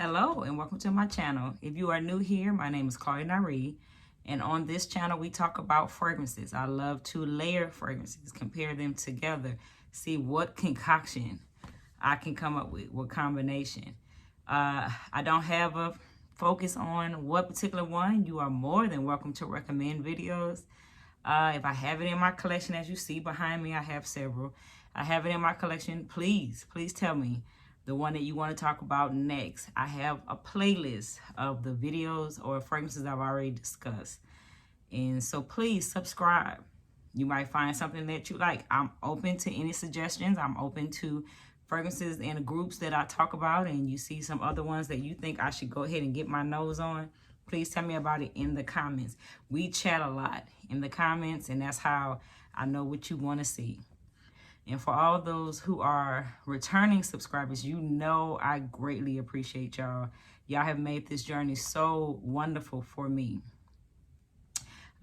Hello and welcome to my channel. If you are new here, my name is ClaudiaNyree, and on this channel we talk about fragrances. I love to layer fragrances, compare them together, see what concoction I can come up with, what combination. I don't have a focus on what particular one. You are more than welcome to recommend videos. If I have it in my collection, as you see behind me, I have several. I have it in my collection. Please tell me the one that you want to talk about next. I have a playlist of the videos or fragrances I've already discussed. And so please subscribe. You might find something that you like. I'm open to any suggestions. I'm open to fragrances in the groups that I talk about, and you see some other ones that you think I should go ahead and get my nose on. Please tell me about it in the comments. We chat a lot in the comments, and that's how I know what you want to see. And for all those who are returning subscribers, you know I greatly appreciate y'all. Y'all have made this journey so wonderful for me.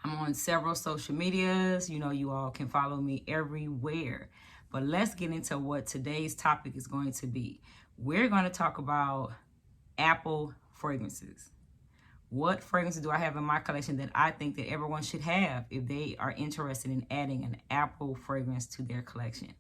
I'm on several social medias. You know, you all can follow me everywhere. But let's get into what today's topic is going to be. We're going to talk about apple fragrances. What fragrances do I have in my collection that I think that everyone should have if they are interested in adding an apple fragrance to their collection?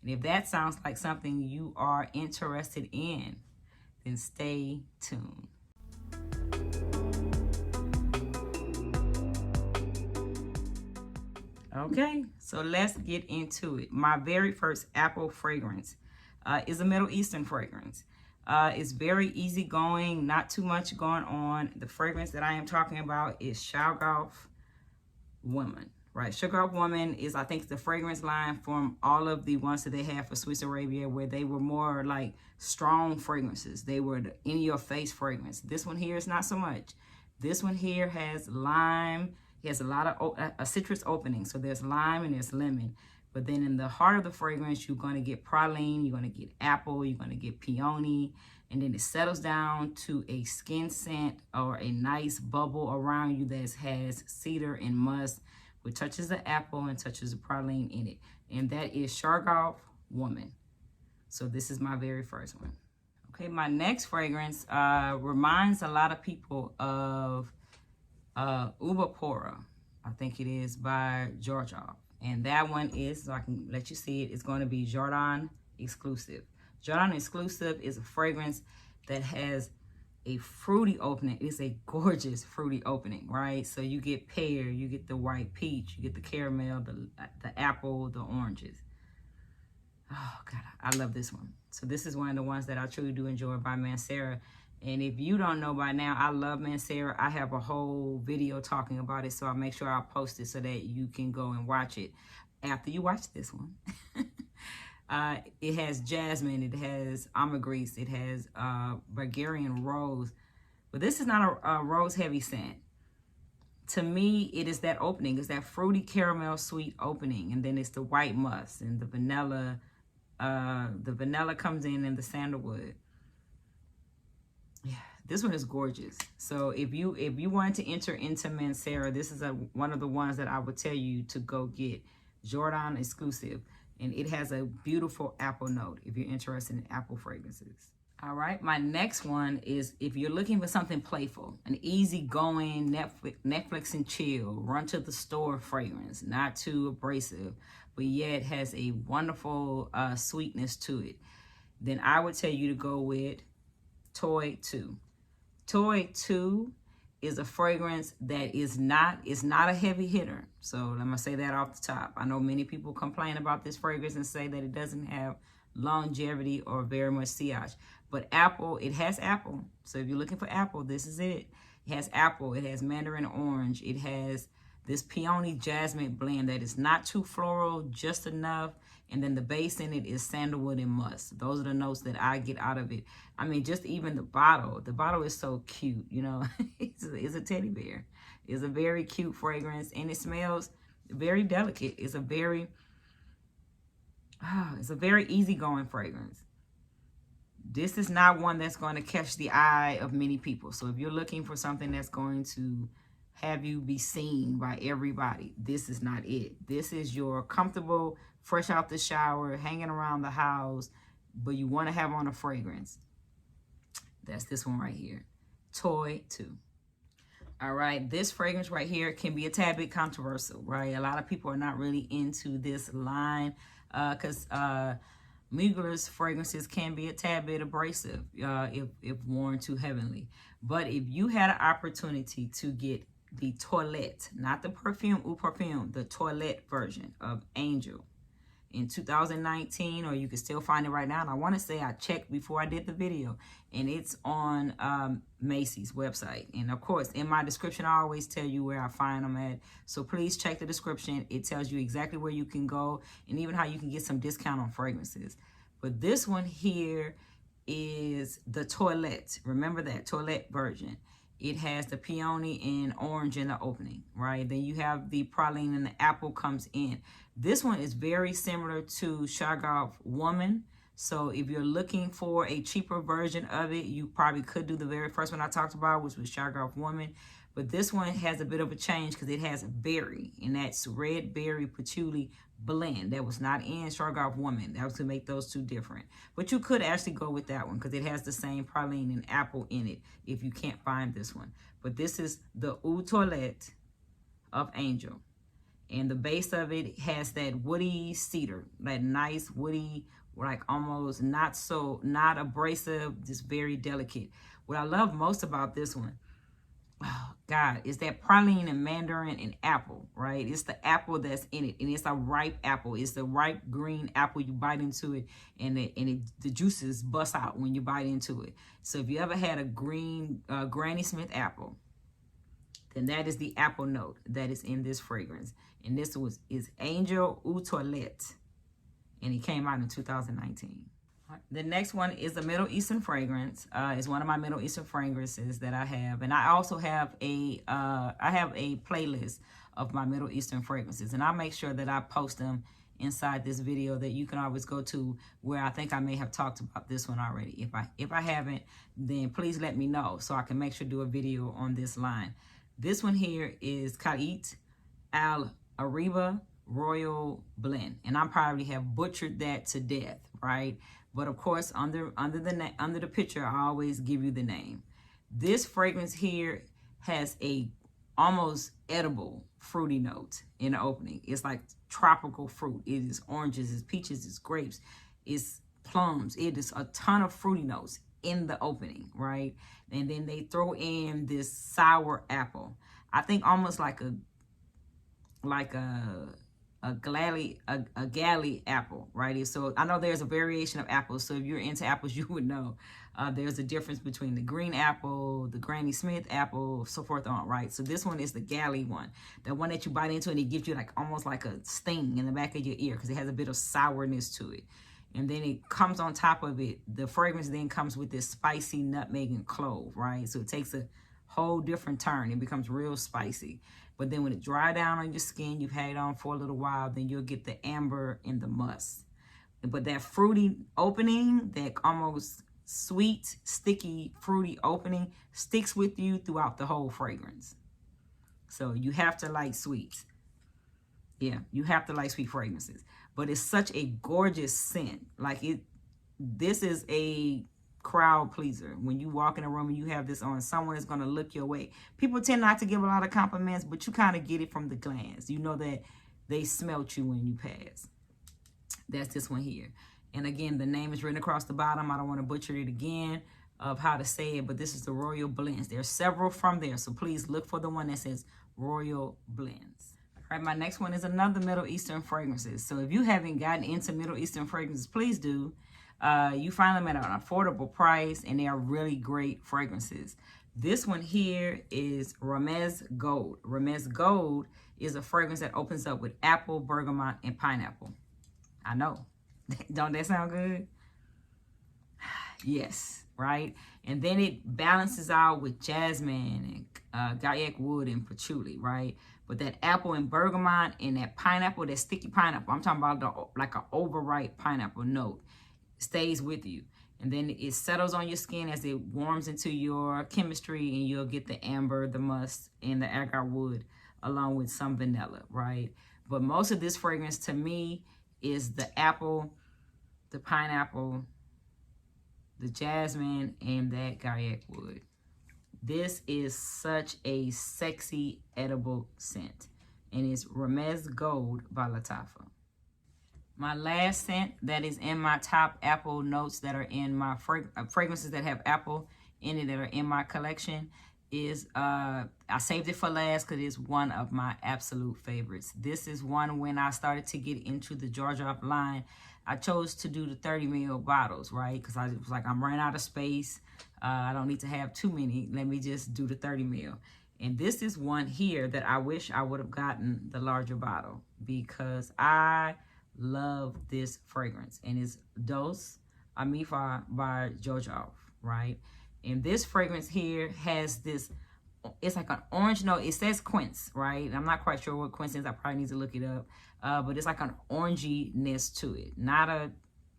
And if that sounds like something you are interested in, then stay tuned. Okay, so let's get into it. My very first apple fragrance is a Middle Eastern fragrance. It's very easygoing, not too much going on. The fragrance that I am talking about is SHAGHAF Woman, right? SHAGHAF Woman is, I think, the fragrance line from all of the ones that they have for Swiss Arabia, where they were more like strong fragrances. They were the in-your-face fragrance. This one here is not so much. This one here has lime. It has a lot of a citrus opening. So there's lime and there's lemon. But then in the heart of the fragrance, you're going to get praline, you're going to get apple, you're going to get peony, and then it settles down to a skin scent or a nice bubble around you that has cedar and musk, which touches the apple and touches the praline in it. And that is SHAGHAF Woman. So this is my very first one. Okay, my next fragrance reminds a lot of people of Ubapora, I think it is, by JARDIN. And that one is, so I can let you see it, it's going to be JARDIN Exclusive. JARDIN Exclusive is a fragrance that has a fruity opening. It's a gorgeous fruity opening, right? So you get pear, you get the white peach, you get the caramel, the apple, the oranges. Oh, God, I love this one. So this is one of the ones that I truly do enjoy by MANCERA. And if you don't know by now, I love MANCERA. I have a whole video talking about it, so I'll make sure I'll post it so that you can go and watch it after you watch this one. It has jasmine, it has ambergris, it has Bulgarian rose. But this is not a rose-heavy scent. To me, it is that opening. It's that fruity caramel sweet opening. And then it's the white musk and the vanilla. The vanilla comes in and the sandalwood. Yeah, this one is gorgeous. So if you want to enter into MANCERA, this is one of the ones that I would tell you to go get. JARDIN Exclusive. And it has a beautiful apple note if you're interested in apple fragrances. All right, my next one is if you're looking for something playful, an easygoing Netflix and chill, run to the store fragrance, not too abrasive, but yet has a wonderful sweetness to it, then I would tell you to go with TOILETTE. TOILETTE is a fragrance that is not a heavy hitter. So let me say that off the top. I know many people complain about this fragrance and say that it doesn't have longevity or very much sillage. But apple, it has apple. So if you're looking for apple, this is it. It has apple, it has mandarin orange, it has this peony jasmine blend that is not too floral, just enough. And then the base in it is sandalwood and musk. Those are the notes that I get out of it. I mean, just even the bottle. The bottle is so cute, you know. It's a teddy bear. It's a very cute fragrance, and it smells very delicate. It's a very easygoing fragrance. This is not one that's going to catch the eye of many people. So if you're looking for something that's going to have you be seen by everybody, this is not it. This is your comfortable, fresh out the shower, hanging around the house, but you want to have on a fragrance. That's this one right here. Toy 2. All right, this fragrance right here can be a tad bit controversial, right? A lot of people are not really into this line because Mugler's fragrances can be a tad bit abrasive if worn too heavily. But if you had an opportunity to get the Toilette, not the perfume ou parfum, the Toilette version of Angel in 2019, or you can still find it right now. And I want to say I checked before I did the video, and it's on Macy's website. And of course, in my description, I always tell you where I find them at. So please check the description. It tells you exactly where you can go and even how you can get some discount on fragrances. But this one here is the Toilette. Remember that Toilette version. It has the peony and orange in the opening, right? Then you have the praline and the apple comes in. This one is very similar to SHAGHAF Woman. So if you're looking for a cheaper version of it, you probably could do the very first one I talked about, which was SHAGHAF Woman. But this one has a bit of a change because it has a berry, and that's red berry patchouli blend. That was not in SHAGHAF Woman. That was to make those two different. But you could actually go with that one because it has the same praline and apple in it if you can't find this one. But this is the Eau Toilette of Angel. And the base of it has that woody cedar, that nice woody, like almost not abrasive, just very delicate. What I love most about this one, oh God, is that praline and mandarin and apple, right? It's the apple that's in it, and it's a ripe apple. It's the ripe green apple. You bite into it, and the juices bust out when you bite into it. So if you ever had a green Granny Smith apple, then that is the apple note that is in this fragrance. And this is Angel Eau Toilette, and it came out in 2019. The next one is a Middle Eastern fragrance. It's one of my Middle Eastern fragrances that I have, and I also have a playlist of my Middle Eastern fragrances, and I'll make sure that I post them inside this video that you can always go to, where I think I may have talked about this one already. If I haven't, then please let me know so I can make sure to do a video on this line. This one here is KHALTAAT Al Ariba Royal Blend, and I probably have butchered that to death, right? But of course, under the picture, I always give you the name. This fragrance here has a almost edible fruity note in the opening. It's like tropical fruit. It is oranges, it's peaches, it's grapes, it's plums. It is a ton of fruity notes in the opening, right? And then they throw in this sour apple. I think almost like a galley apple, right? So I know there's a variation of apples. So if you're into apples, you would know there's a difference between the green apple, the Granny Smith apple, so forth on, right? So this one is the galley one, the one that you bite into and it gives you like almost like a sting in the back of your ear because it has a bit of sourness to it. And then it comes on top of it. The fragrance then comes with this spicy nutmeg and clove, right? So it takes a whole different turn. It becomes real spicy. But then when it dries down on your skin, you've had it on for a little while, then you'll get the amber and the musk. But that fruity opening, that almost sweet, sticky, fruity opening sticks with you throughout the whole fragrance. So you have to like sweets. Yeah, you have to like sweet fragrances. But it's such a gorgeous scent. Like this is a crowd pleaser. When you walk in a room and you have this on, someone is going to look your way. People tend not to give a lot of compliments, but you kind of get it from the glance. You know that they smelt you when you pass. That's this one here. And again, the name is written across the bottom. I don't want to butcher it again of how to say it, but this is the Royal Blends. There are several from there, so please look for the one that says Royal Blends. All right, my next one is another Middle Eastern fragrances. So if you haven't gotten into Middle Eastern fragrances, please do. You find them at an affordable price, and they are really great fragrances. This one here is RAMZ Gold. RAMZ Gold is a fragrance that opens up with apple, bergamot, and pineapple. I know. Don't that sound good? Yes, right? And then it balances out with jasmine and gaiac wood and patchouli, right? But that apple and bergamot and that pineapple, that sticky pineapple, I'm talking about like an overripe pineapple note, stays with you. And then it settles on your skin as it warms into your chemistry, and you'll get the amber, the musk, and the agar wood along with some vanilla, right? But most of this fragrance to me is the apple, the pineapple, the jasmine, and that gaiac wood. This is such a sexy edible scent, and it's RAMZ Gold by LATTAFA. My last scent that is in my top apple notes that are in my fragrances that have apple in it that are in my collection is, I saved it for last because it's one of my absolute favorites. This is one when I started to get into the XERJOFF line. I chose to do the 30 ml bottles, right? Because I was like, I'm running out of space. I don't need to have too many. Let me just do the 30 ml. And this is one here that I wish I would have gotten the larger bottle because I love this fragrance. And it's DOLCE AMALFI by XERJOFF, right? And this fragrance here has this, it's like an orange note. It says quince, right? I'm not quite sure what quince is. I probably need to look it up. But it's like an oranginess to it.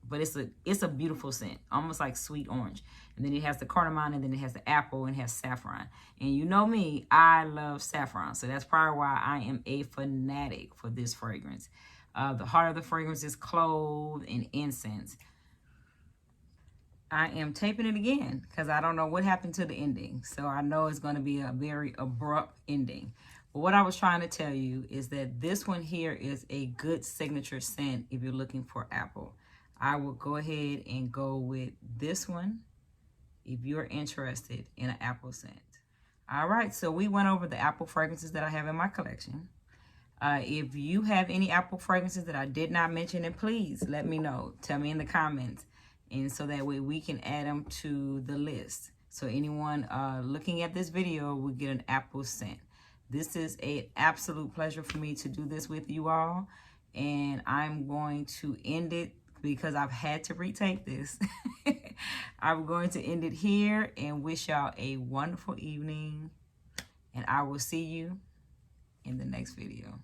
But it's a beautiful scent, almost like sweet orange. And then it has the cardamom, and then it has the apple, and it has saffron. And you know me, I love saffron. So that's probably why I am a fanatic for this fragrance. The heart of the fragrance is clove and incense. I am taping it again because I don't know what happened to the ending. So I know it's going to be a very abrupt ending. But what I was trying to tell you is that this one here is a good signature scent if you're looking for apple. I will go ahead and go with this one if you're interested in an apple scent. All right, so we went over the apple fragrances that I have in my collection. If you have any apple fragrances that I did not mention, then please let me know. Tell me in the comments. And so that way we can add them to the list. So anyone looking at this video will get an apple scent. This is an absolute pleasure for me to do this with you all. And I'm going to end it because I've had to retake this. I'm going to end it here and wish y'all a wonderful evening. And I will see you in the next video.